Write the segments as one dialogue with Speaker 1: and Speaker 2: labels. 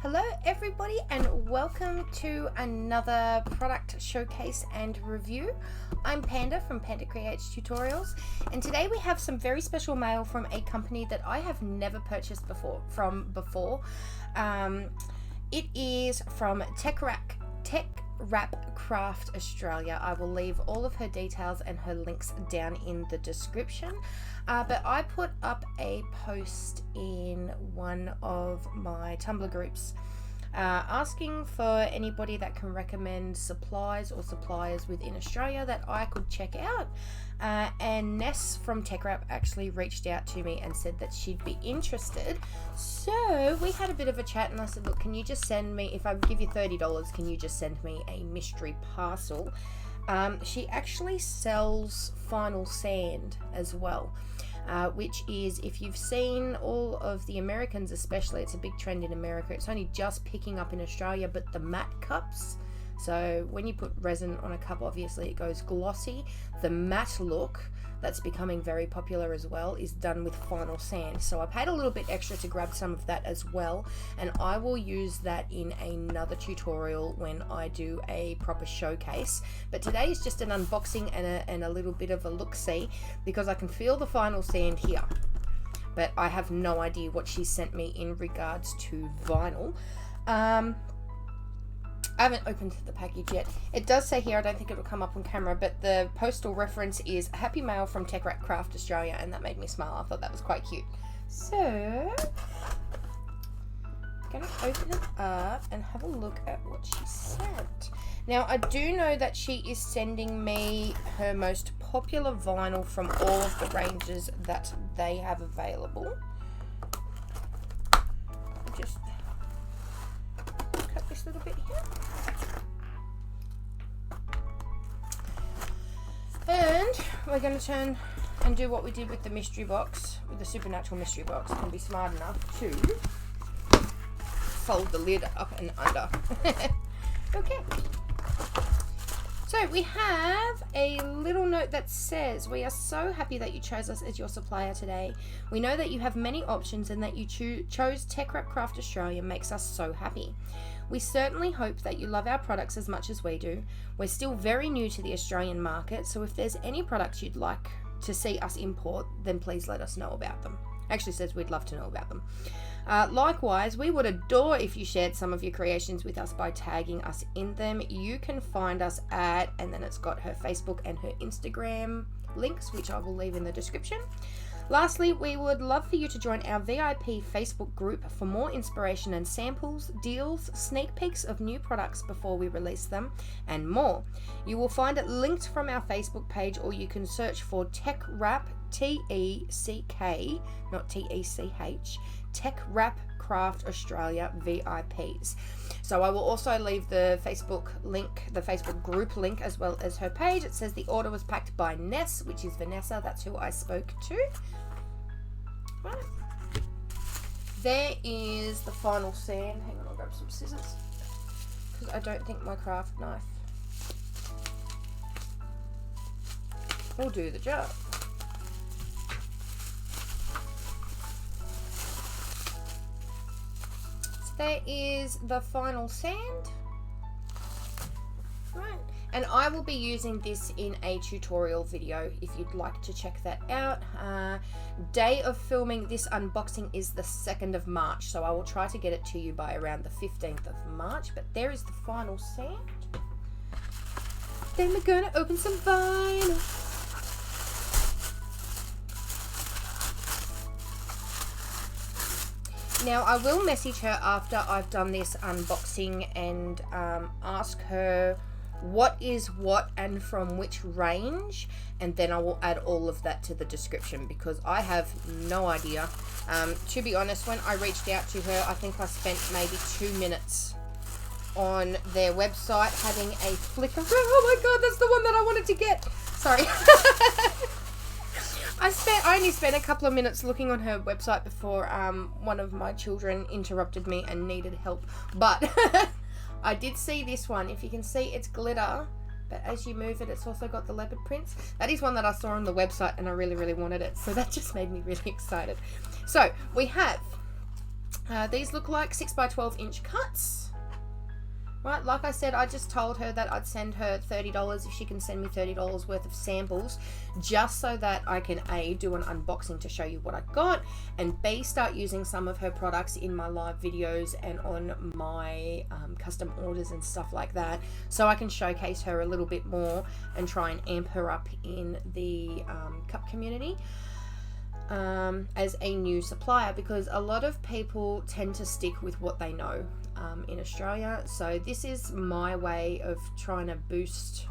Speaker 1: Hello everybody and welcome to another product showcase and review. I'm Panda from Panda Creates Tutorials, and today we have some very special mail from a company that I have never purchased before. It is from TeckWrap Craft Australia. I will leave all of her details and her links down in the description. But I put up a post in one of my Tumblr groups asking for anybody that can recommend supplies or suppliers within Australia that I could check out. And Ness from TeckWrap actually reached out to me and said that she'd be interested. So we had a bit of a chat and I said, look, can you just send me, if I give you $30, can you just send me a mystery parcel? She actually sells vinyl sand as well. Which is, if you've seen all of the Americans especially, it's a big trend in America. It's only just picking up in Australia, but the matte cups. So when you put resin on a cup, obviously it goes glossy. The matte look that's becoming very popular as well is done with vinyl sand. So I paid a little bit extra to grab some of that as well, and I will use that in another tutorial when I do a proper showcase. But today is just an unboxing and a little bit of a look-see, because I can feel the vinyl sand here, but I have no idea what she sent me in regards to vinyl. I haven't opened the package yet. It does say here, I don't think it'll come up on camera, but the postal reference is Happy Mail from TeckWrap Craft Australia, and that made me smile. I thought that was quite cute. So, I'm going to open it up and have a look at what she sent. Now, I do know that she is sending me her most popular vinyl from all of the ranges that they have available. Just cut this little bit here. And we're going to turn and do what we did with the mystery box, with the supernatural mystery box, and be smart enough to fold the lid up and under. Okay. So we have a little note that says, we are so happy that you chose us as your supplier today. We know that you have many options, and that you chose TeckWrap Craft Australia makes us so happy. We certainly hope that you love our products as much as we do. We're still very new to the Australian market, so if there's any products you'd like to see us import, then please let us know about them. Actually says we'd love to know about them. Likewise, we would adore if you shared some of your creations with us by tagging us in them. You can find us at, and then it's got her Facebook and her Instagram links, which I will leave in the description. Lastly, we would love for you to join our VIP Facebook group for more inspiration and samples, deals, sneak peeks of new products before we release them, and more. You will find it linked from our Facebook page, or you can search for TeckWrap, T-E-C-K, not T-E-C-H, TeckWrap Craft Australia VIPs. So I will also leave the Facebook link, the Facebook group link, as well as her page. It says the order was packed by Ness, which is Vanessa. That's who I spoke to. Right. There is the final sand. Hang on, I'll grab some scissors, because I don't think my craft knife will do the job. There is the final sand. Right. And I will be using this in a tutorial video if you'd like to check that out. Day of filming this unboxing is the 2nd of March, so I will try to get it to you by around the 15th of March. But there is the final sand. Then we're going to open some vinyl. Now, I will message her after I've done this unboxing and ask her what is what and from which range, and then I will add all of that to the description, because I have no idea. To be honest, when I reached out to her, I think I spent maybe 2 minutes on their website having a flicker. Oh my god, that's the one that I wanted to get. Sorry. I only spent a couple of minutes looking on her website before one of my children interrupted me and needed help. But I did see this one. If you can see, it's glitter, but as you move it, it's also got the leopard prints. That is one that I saw on the website and I really, really wanted it. So that just made me really excited. So we have These look like 6 by 12 inch cuts. Right, like I said, I just told her that I'd send her $30 if she can send me $30 worth of samples, just so that I can A, do an unboxing to show you what I got, and B, start using some of her products in my live videos and on my custom orders and stuff like that, so I can showcase her a little bit more and try and amp her up in the cup community as a new supplier, because a lot of people tend to stick with what they know in Australia. So this is my way of trying to boost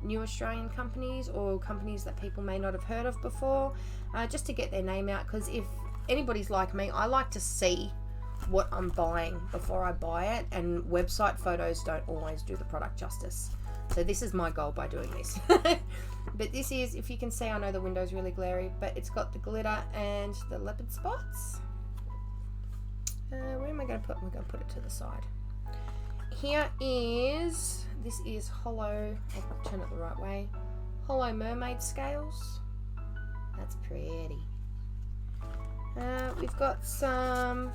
Speaker 1: new Australian companies or companies that people may not have heard of before, just to get their name out, because if anybody's like me, I like to see what I'm buying before I buy it, and website photos don't always do the product justice. So this is my goal by doing this. But this is, if you can see, I know the window's really glary, but it's got the glitter and the leopard spots. Where am I going to put? We're going to put it to the side. Here is, this is Holo, I'll turn it the right way, Holo Mermaid scales. That's pretty. We've got some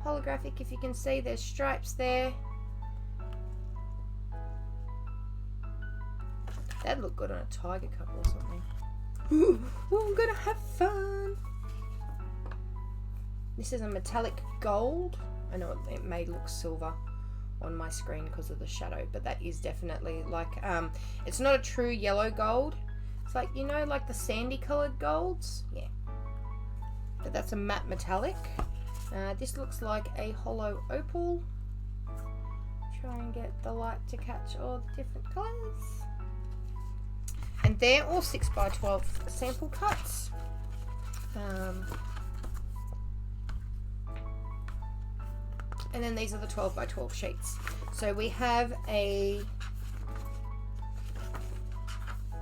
Speaker 1: holographic, if you can see, there's stripes there. That'd look good on a tiger cup or something. Ooh, I'm gonna have fun. This is a metallic gold. I know it may look silver on my screen because of the shadow, but that is definitely like, it's not a true yellow gold. It's like, you know, like the sandy colored golds? Yeah. But that's a matte metallic. This looks like a Holo Opal. Try and get the light to catch all the different colors. And they're all 6 by 12 sample cuts. And then these are the 12 by 12 sheets. So we have a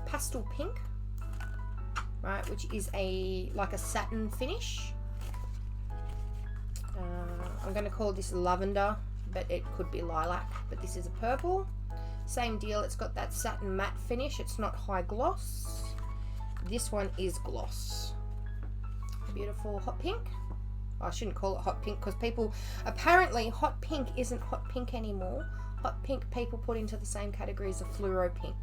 Speaker 1: pastel pink, right, which is like a satin finish. I'm going to call this lavender, but it could be lilac, but this is a purple. Same deal, it's got that satin matte finish. It's not high gloss. This one is gloss. Beautiful hot pink. I shouldn't call it hot pink because people, apparently hot pink isn't hot pink anymore. Hot pink people put into the same category as a fluoro pink.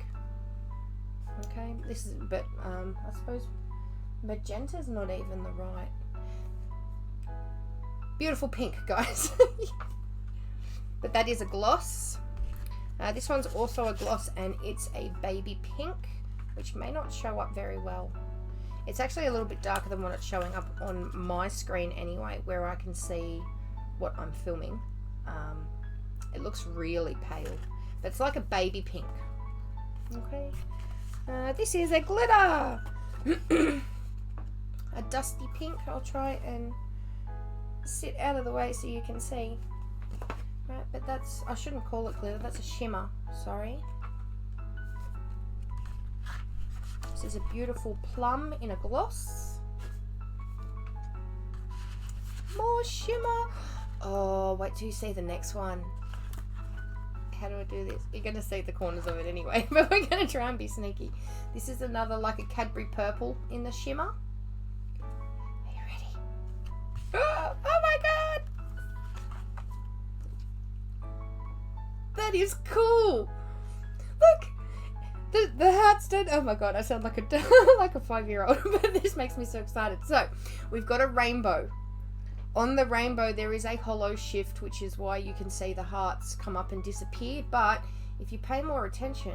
Speaker 1: Okay, this is, but I suppose magenta's not even the right. Beautiful pink, guys. But that is a gloss. This one's also a gloss, and it's a baby pink, which may not show up very well. It's actually a little bit darker than what it's showing up on my screen anyway, where I can see what I'm filming. It looks really pale, but it's like a baby pink. Okay. This is a glitter! A dusty pink. I'll try and sit out of the way so you can see. Right, but that's, I shouldn't call it glitter, that's a shimmer, sorry. This is a beautiful plum in a gloss. More shimmer. Oh, wait till you see the next one. How do I do this? You're going to see the corners of it anyway, but we're going to try and be sneaky. This is another, like a Cadbury purple in the shimmer. Are you ready? Oh my god! That is cool. Look, the hearts don't. Oh my god, I sound like a like a 5-year-old, but this makes me so excited. So we've got a rainbow. On the rainbow there is a hollow shift, which is why you can see the hearts come up and disappear. But if you pay more attention,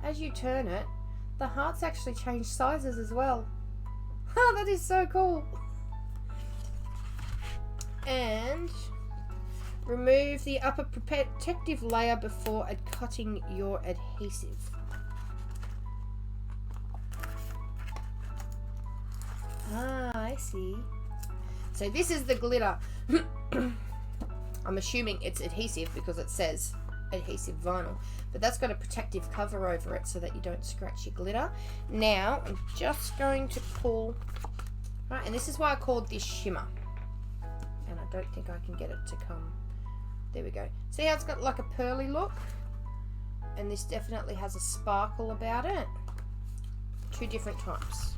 Speaker 1: as you turn it, the hearts actually change sizes as well. Oh, that is so cool. And remove the upper protective layer before cutting your adhesive. Ah, I see. So this is the glitter. I'm assuming it's adhesive because it says adhesive vinyl, but that's got a protective cover over it so that you don't scratch your glitter. Now I'm just going to pull, right, and this is why I called this shimmer, and I don't think I can get it to come. There we go. See how it's got like a pearly look? And this definitely has a sparkle about it. Two different types.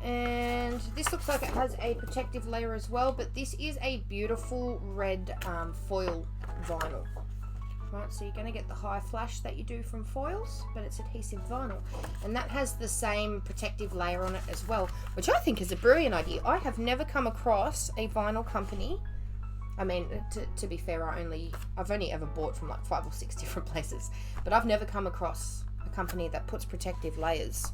Speaker 1: And this looks like it has a protective layer as well, but this is a beautiful red foil vinyl. Right, so you're going to get the high flash that you do from foils, but it's adhesive vinyl. And that has the same protective layer on it as well, which I think is a brilliant idea. I have never come across a vinyl company. I mean, to be fair, I've only ever bought from like 5 or 6 different places, but I've never come across a company that puts protective layers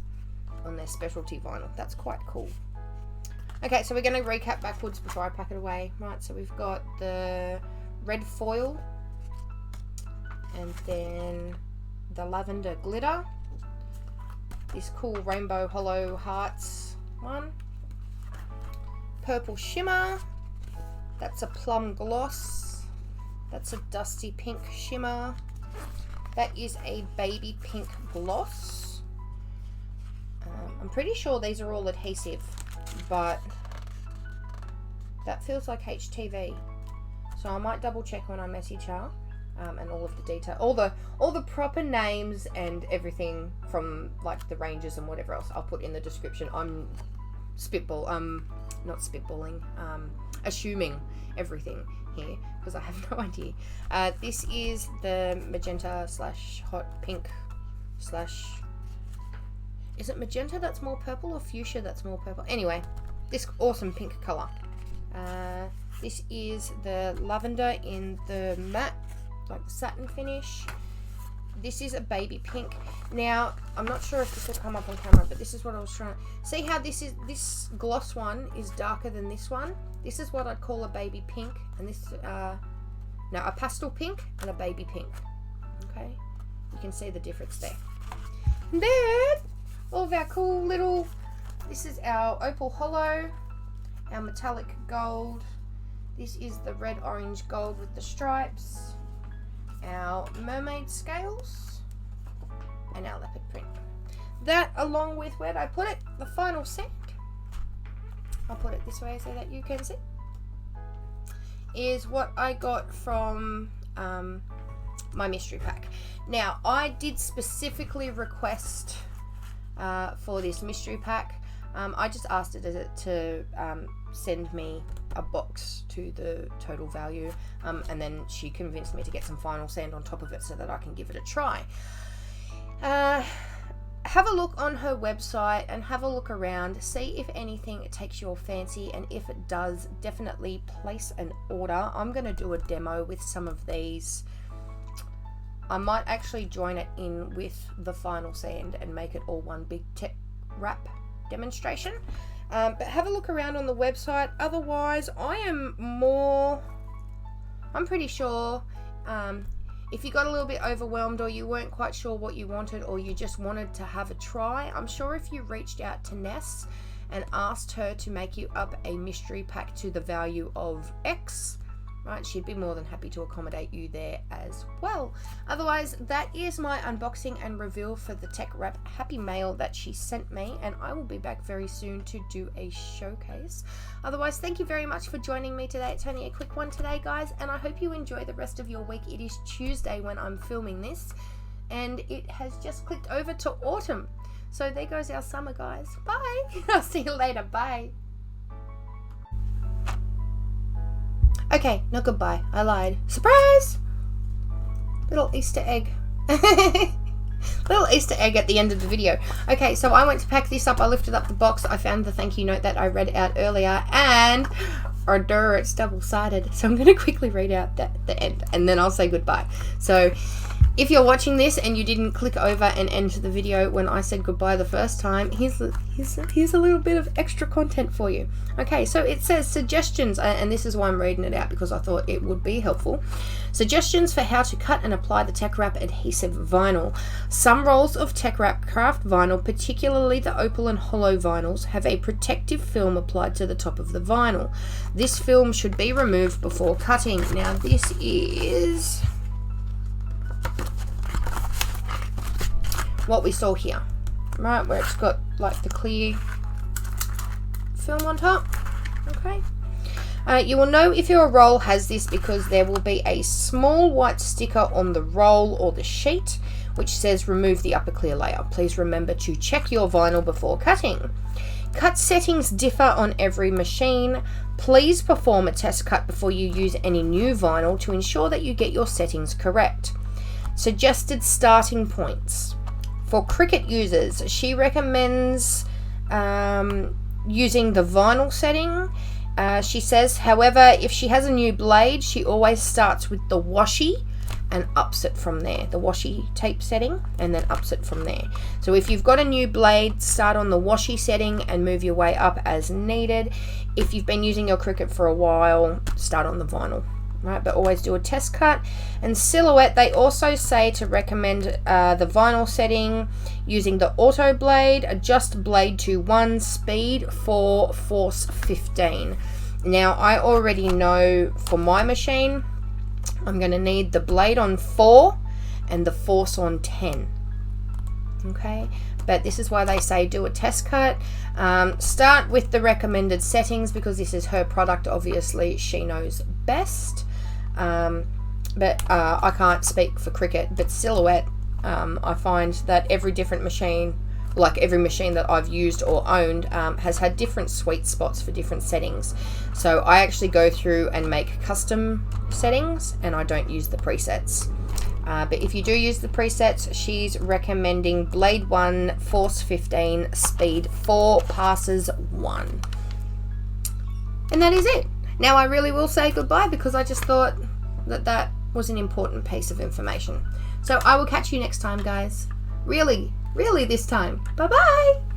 Speaker 1: on their specialty vinyl. That's quite cool. Okay, so we're going to recap backwards before I pack it away. Right, so we've got the red foil, and then the lavender glitter, this cool rainbow hollow hearts one, purple shimmer, that's a plum gloss, that's a dusty pink shimmer, that is a baby pink gloss. I'm pretty sure these are all adhesive, but that feels like HTV, so I might double check when I message her. And all of the detail, all the proper names and everything from like the ranges and whatever else I'll put in the description. I'm not spitballing, assuming everything here because I have no idea. This is the Magenta / Hot Pink / is it magenta that's more purple or fuchsia that's more purple? Anyway, this awesome pink color. This is the lavender in the matte, like the satin finish. This is a baby pink. Now, I'm not sure if this will come up on camera, but this is what I was trying to see. How this gloss one is darker than this one. This is what I'd call a baby pink, and this a pastel pink and a baby pink. Okay, you can see the difference there. And then all of our cool little, this is our Opal Holo, our metallic gold. This is the red orange gold with the stripes, our mermaid scales, and our leopard print. That, along with, where'd I put it? The final sand. I'll put it this way so that you can see. Is what I got from my mystery pack. Now, I did specifically request for this mystery pack. I just asked it to send me a box to the total value, and then she convinced me to get some final sand on top of it so that I can give it a try. Have a look on her website and have a look around, see if anything takes your fancy, and if it does, definitely place an order. I'm going to do a demo with some of these. I might actually join it in with the final sand and make it all one big TeckWrap demonstration. But have a look around on the website. Otherwise, I'm pretty sure if you got a little bit overwhelmed or you weren't quite sure what you wanted or you just wanted to have a try, I'm sure if you reached out to Ness and asked her to make you up a mystery pack to the value of X, right, she'd be more than happy to accommodate you there as well. Otherwise, that is my unboxing and reveal for the TeckWrap Happy Mail that she sent me, and I will be back very soon to do a showcase. Otherwise, thank you very much for joining me today. It's only a quick one today, guys, and I hope you enjoy the rest of your week. It is Tuesday when I'm filming this, and it has just clicked over to autumn. So there goes our summer, guys. Bye! I'll see you later. Bye! Okay, not goodbye. I lied. Surprise! Little Easter egg. Little Easter egg at the end of the video. Okay, so I went to pack this up. I lifted up the box. I found the thank you note that I read out earlier. And, it's double-sided. So I'm going to quickly read out the end. And then I'll say goodbye. So, if you're watching this and you didn't click over and end the video when I said goodbye the first time, here's a little bit of extra content for you. Okay, so it says suggestions, and this is why I'm reading it out because I thought it would be helpful. Suggestions for how to cut and apply the TeckWrap adhesive vinyl. Some rolls of TeckWrap Craft vinyl, particularly the Opal and Holo vinyls, have a protective film applied to the top of the vinyl. This film should be removed before cutting. Now this is what we saw here, right, where it's got like the clear film on top. Okay, you will know if your roll has this because there will be a small white sticker on the roll or the sheet which says remove the upper clear layer. Please remember to check your vinyl before cutting. Cut settings differ on every machine. Please perform a test cut before you use any new vinyl to ensure that you get your settings correct. Suggested starting points. For Cricut users, she recommends using the vinyl setting. She says, however, if she has a new blade, she always starts with the washi and ups it from there. The washi tape setting, and then ups it from there. So if you've got a new blade, start on the washi setting and move your way up as needed. If you've been using your Cricut for a while, start on the vinyl. Right, but always do a test cut. And silhouette, they also say to recommend the vinyl setting using the auto blade. Adjust blade to 1, speed 4, force 15. Now I already know for my machine I'm going to need the blade on 4 and the force on 10. Okay, but this is why they say do a test cut. Start with the recommended settings because this is her product. Obviously she knows best. But I can't speak for Cricut, but Silhouette, I find that every different machine, like every machine that I've used or owned, has had different sweet spots for different settings. So I actually go through and make custom settings, and I don't use the presets. But if you do use the presets, she's recommending blade 1, force 15, speed 4, passes 1. And that is it. Now I really will say goodbye because I just thought that that was an important piece of information. So I will catch you next time, guys. Really this time. Bye-bye.